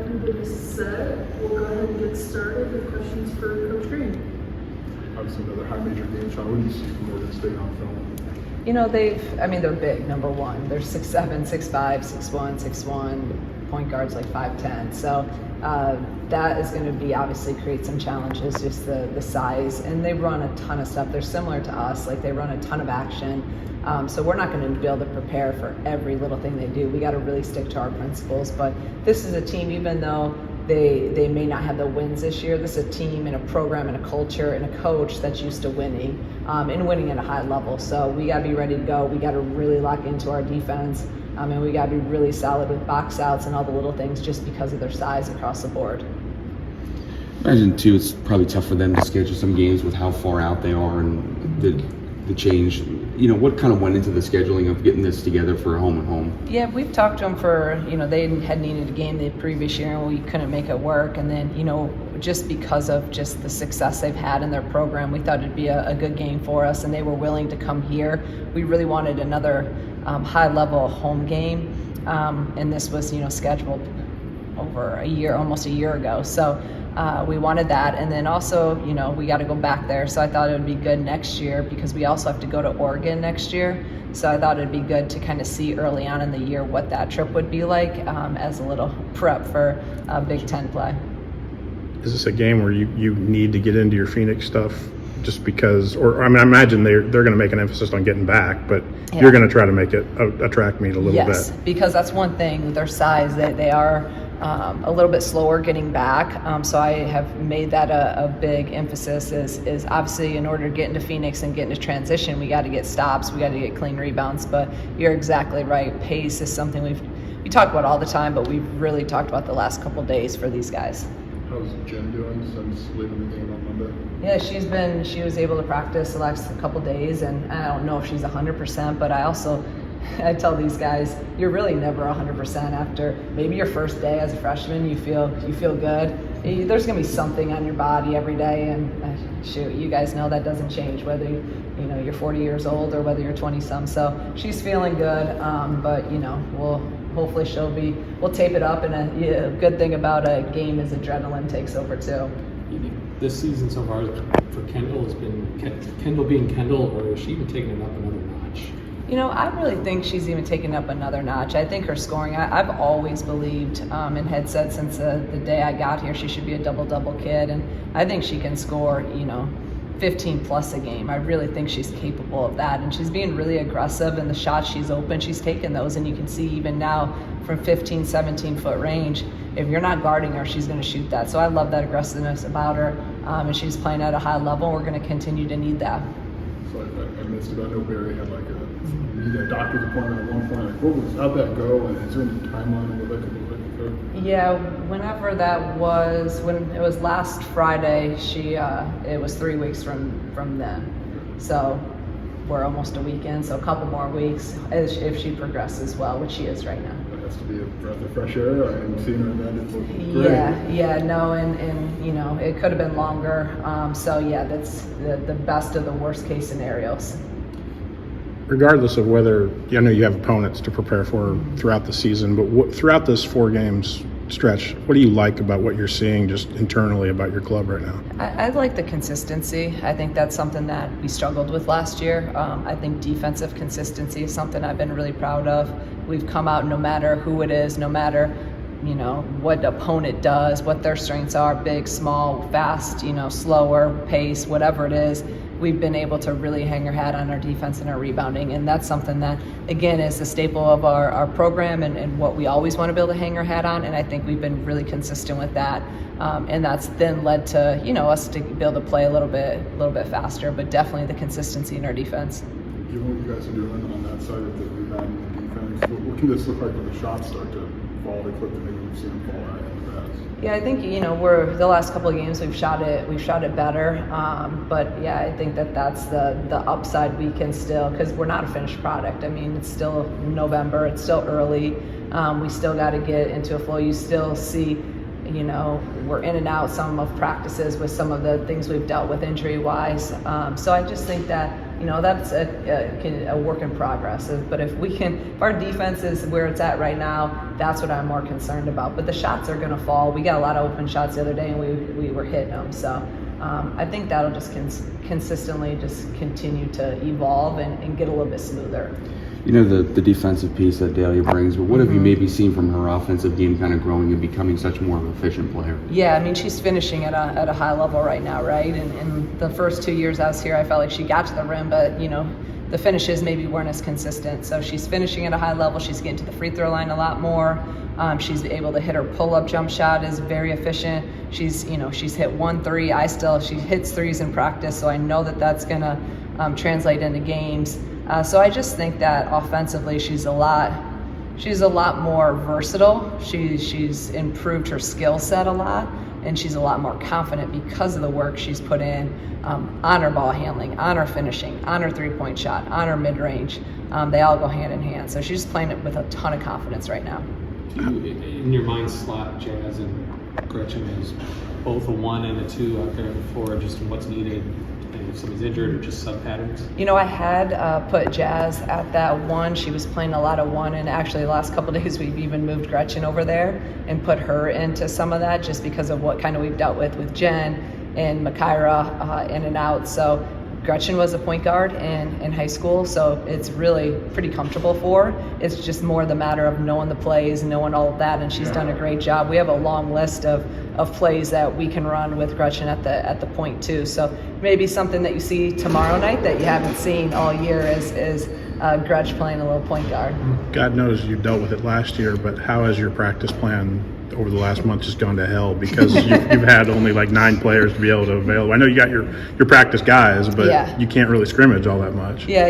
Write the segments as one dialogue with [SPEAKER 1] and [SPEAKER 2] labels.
[SPEAKER 1] everybody set, we'll go ahead and get started with questions for Coach Green.
[SPEAKER 2] Obviously, another high major game. Shauna, what do you see from Oregon State on film?
[SPEAKER 3] They're big, number one. They're 6'7", 6'5", 6'1", 6'1", point guards like 5'10". So that is going to be obviously create some challenges, just the size. And they run a ton of stuff. They're similar to us. Like they run a ton of action. So we're not going to be able to prepare for every little thing they do. We got to really stick to our principles. But this is a team, even though they may not have the wins this year, this is a team and a program and a culture and a coach that's used to winning and winning at a high level. So we got to be ready to go. We got to really lock into our defense. And we got to be really solid with box outs and all the little things just because of their size across the board.
[SPEAKER 4] Imagine too, it's probably tough for them to schedule some games with how far out they are and the change. What kind of went into the scheduling of getting this together for home and home?
[SPEAKER 3] Yeah, we've talked to them for, they had needed a game the previous year and we couldn't make it work. And then, just because of just the success they've had in their program, we thought it'd be a good game for us and they were willing to come here. We really wanted another high-level home game. And this was, scheduled over almost a year ago. So we wanted that, and then also, we got to go back there. So I thought it would be good next year because we also have to go to Oregon next year. So I thought it'd be good to kind of see early on in the year what that trip would be like as a little prep for Big Ten play.
[SPEAKER 2] Is this a game where you need to get into your Phoenix stuff just because, I imagine they're going to make an emphasis on getting back, but yeah, you're going to try to make it a track meet a little bit.
[SPEAKER 3] Yes, because that's one thing with their size, they are a little bit slower getting back. So I have made that a big emphasis is obviously in order to get into Phoenix and get into transition, we got to get stops, we got to get clean rebounds. But you're exactly right. Pace is something we talk about all the time, but we've really talked about the last couple of days for these guys.
[SPEAKER 2] How's Jen doing since leaving the game on Monday?
[SPEAKER 3] Yeah, she was able to practice the last couple of days, and I don't know if she's 100%, but I tell these guys, you're really never 100% after maybe your first day as a freshman. You feel good. There's gonna be something on your body every day, and shoot, you guys know that doesn't change whether you're 40 years old or whether you're 20-some. So she's feeling good, but hopefully we'll tape it up. And a good thing about a game is adrenaline takes over too.
[SPEAKER 5] This season so far for Kendall has been Kendall being Kendall, or is she even taking it up another notch?
[SPEAKER 3] I really think she's even taken up another notch. I think her scoring, I've always believed and had said since the day I got here she should be a double-double kid, and I think she can score, 15 plus a game. I really think she's capable of that, and she's being really aggressive, and the shots she's open, she's taking those, and you can see even now from 15, 17-foot range, if you're not guarding her, she's going to shoot that. So I love that aggressiveness about her, and she's playing at a high level. We're going to continue to need that.
[SPEAKER 2] So I missed it. I know Barry had a doctor's appointment at one point. How'd that go, and is there any timeline on what that could look like for her?
[SPEAKER 3] Yeah, whenever that was, when it was last Friday, it was 3 weeks from then. So we're almost a week in, so a couple more weeks if she progresses well, which she is right now.
[SPEAKER 2] That has to be a breath of fresh air. I haven't seen her in that. It looked great.
[SPEAKER 3] And it could have been longer. So yeah, that's the best of the worst case scenarios.
[SPEAKER 2] Regardless of whether, I know you have opponents to prepare for throughout the season, but throughout this 4 games stretch, what do you like about what you're seeing just internally about your club right now?
[SPEAKER 3] I like the consistency. I think that's something that we struggled with last year. I think defensive consistency is something I've been really proud of. We've come out no matter who it is, no matter what opponent does, what their strengths are, big, small, fast, slower, pace, whatever it is. We've been able to really hang our hat on our defense and our rebounding, and that's something that, again, is the staple of our program and what we always want to be able to hang our hat on, and I think we've been really consistent with that, and that's then led to, us to be able to play a little bit faster, but definitely the consistency in our defense.
[SPEAKER 2] Given what you guys are doing on that side of the rebounding and defense, what can this look like when the shots start to fall the clip that maybe we've seen them fall out in the past?
[SPEAKER 3] Yeah, I think we're the last couple of games we've shot it better, but yeah, I think that's the upside we can still, because we're not a finished product. I mean, it's still November, it's still early, we still got to get into a flow. You still see, we're in and out some of practices with some of the things we've dealt with injury wise. So I just think that that's a work in progress. But if our defense is where it's at right now, that's what I'm more concerned about. But the shots are going to fall. We got a lot of open shots the other day, and we were hitting them. So I think that'll just consistently just continue to evolve and get a little bit smoother.
[SPEAKER 4] The defensive piece that Dahlia brings, but what have you maybe seen from her offensive game kind of growing and becoming such more of an efficient player?
[SPEAKER 3] Yeah, I mean, she's finishing at a high level right now, right? And the first 2 years I was here, I felt like she got to the rim, but, the finishes maybe weren't as consistent. So she's finishing at a high level. She's getting to the free throw line a lot more. She's able to hit her pull-up jump shot is very efficient. She's hit 1 3. She hits threes in practice, so I know that that's going to translate into games. So I just think that offensively she's a lot more versatile. She's improved her skill set a lot, and she's a lot more confident because of the work she's put in on her ball handling, on her finishing, on her three-point shot, on her mid-range. They all go hand in hand. So she's playing it with a ton of confidence right now.
[SPEAKER 5] Do you, in your mind, slot Jazz and Gretchen as both a 1 and a 2 out there for just what's needed? And if someone's injured or just sub patterns?
[SPEAKER 3] I had put Jazz at that 1. She was playing a lot of 1, and actually the last couple of days we've even moved Gretchen over there and put her into some of that just because of what kind of we've dealt with Jen and Makaira in and out. So Gretchen was a point guard in high school, so it's really pretty comfortable for her. It's just more the matter of knowing the plays, knowing all of that, and she's done a great job. We have a long list of plays that we can run with Gretchen at the point too. So maybe something that you see tomorrow night that you haven't seen all year is Gretchen playing a little point guard.
[SPEAKER 2] God knows you dealt with it last year, but how has your practice plan over the last month just gone to hell because you've had only like 9 players to be able to avail? I know you got your practice guys, but you can't really scrimmage all that much.
[SPEAKER 3] Yeah,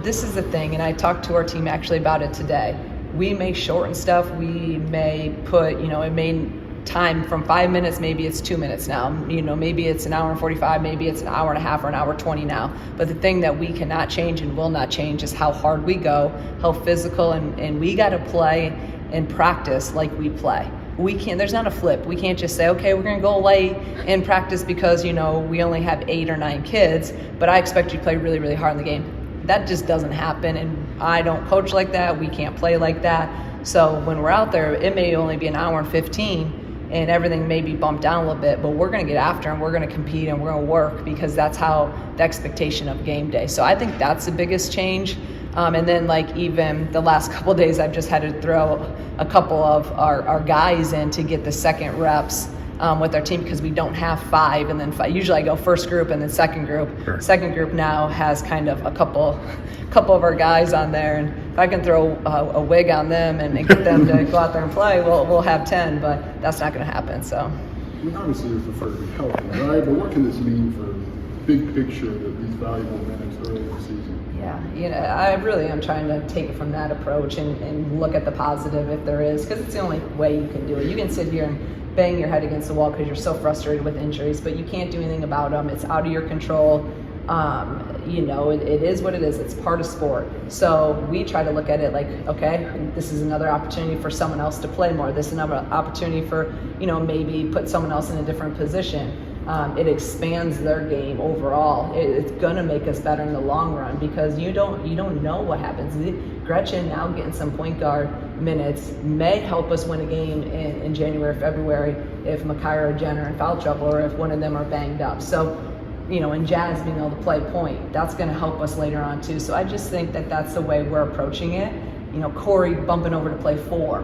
[SPEAKER 3] this is the thing, and I talked to our team actually about it today. We may shorten stuff. We may put, it may time from 5 minutes, maybe it's 2 minutes now. Maybe it's an hour and 45, maybe it's an hour and a half or an hour 20 now. But the thing that we cannot change and will not change is how hard we go, how physical, and we got to play and practice like we play. We can't, there's not a flip. We can't just say, okay, we're going to go late and practice because, we only have 8 or 9 kids, but I expect you to play really, really hard in the game. That just doesn't happen, and I don't coach like that. We can't play like that. So when we're out there, it may only be an hour and 15, and everything may be bumped down a little bit, but we're going to get after and we're going to compete and we're going to work because that's how the expectation of game day. So I think that's the biggest change. And then even the last couple of days, I've just had to throw a couple of our guys in to get the second reps with our team because we don't have 5 and then 5. Usually I go first group and then second group.
[SPEAKER 2] Sure.
[SPEAKER 3] Second group now has kind of a couple of our guys on there, and if I can throw a wig on them and get them to go out there and play, we'll have 10, but that's not going to happen. So,
[SPEAKER 6] Obviously you prefer to be healthy, right? But what can this mean for big picture that these valuable minutes early in the season?
[SPEAKER 3] Yeah, I really am trying to take it from that approach and look at the positive if there is, because it's the only way you can do it. You can sit here and bang your head against the wall because you're so frustrated with injuries, but you can't do anything about them. It's out of your control. It is what it is. It's part of sport. So we try to look at it like, okay, this is another opportunity for someone else to play more. This is another opportunity for, maybe put someone else in a different position. It expands their game overall. It's going to make us better in the long run because you don't know what happens. Gretchen now getting some point guard minutes may help us win a game in January, February if Makaira or Jen are in foul trouble or if one of them are banged up. So, and Jazz being able to play point, that's going to help us later on too. So I just think that that's the way we're approaching it. Corey bumping over to play 4.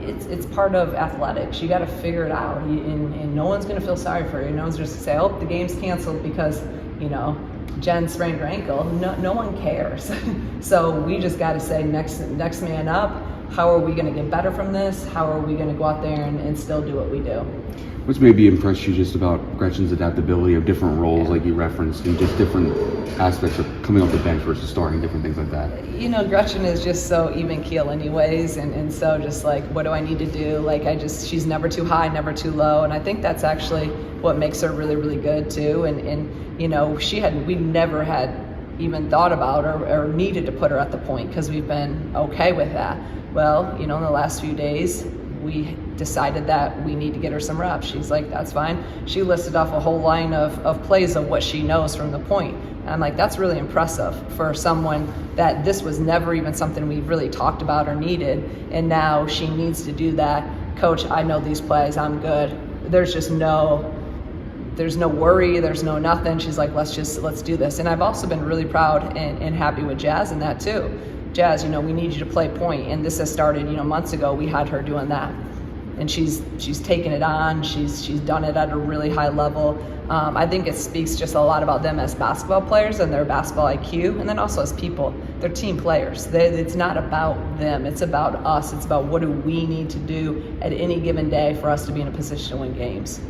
[SPEAKER 3] It's part of athletics. You got to figure it out, and no one's going to feel sorry for you. No one's just going to say, "Oh, the game's canceled because Jen sprained her ankle." No one cares. So we just got to say, next man up. How are we going to get better from this? How are we going to go out there and still do what we do?
[SPEAKER 4] What's maybe impressed you just about Gretchen's adaptability of different roles, like you referenced, and just different aspects of coming off the bench versus starting, different things like that?
[SPEAKER 3] Gretchen is just so even keel anyways, and so just like, what do I need to do? She's never too high, never too low, and I think that's actually what makes her really, really good too. And we never had even thought about or needed to put her at the point because we've been okay with that. Well, in the last few days, we decided that we need to get her some reps. She's like, that's fine. She listed off a whole line of plays of what she knows from the point. And I'm like, that's really impressive for someone that this was never even something we really talked about or needed. And now she needs to do that. Coach, I know these plays, I'm good. There's no worry, there's no nothing. She's like, let's do this. And I've also been really proud and happy with Jazz in that too. Jazz, we need you to play point. And this has started, months ago, we had her doing that. And she's taken it on, she's done it at a really high level. I think it speaks just a lot about them as basketball players and their basketball IQ, and then also as people. They're team players. It's not about them, it's about us. It's about what do we need to do at any given day for us to be in a position to win games.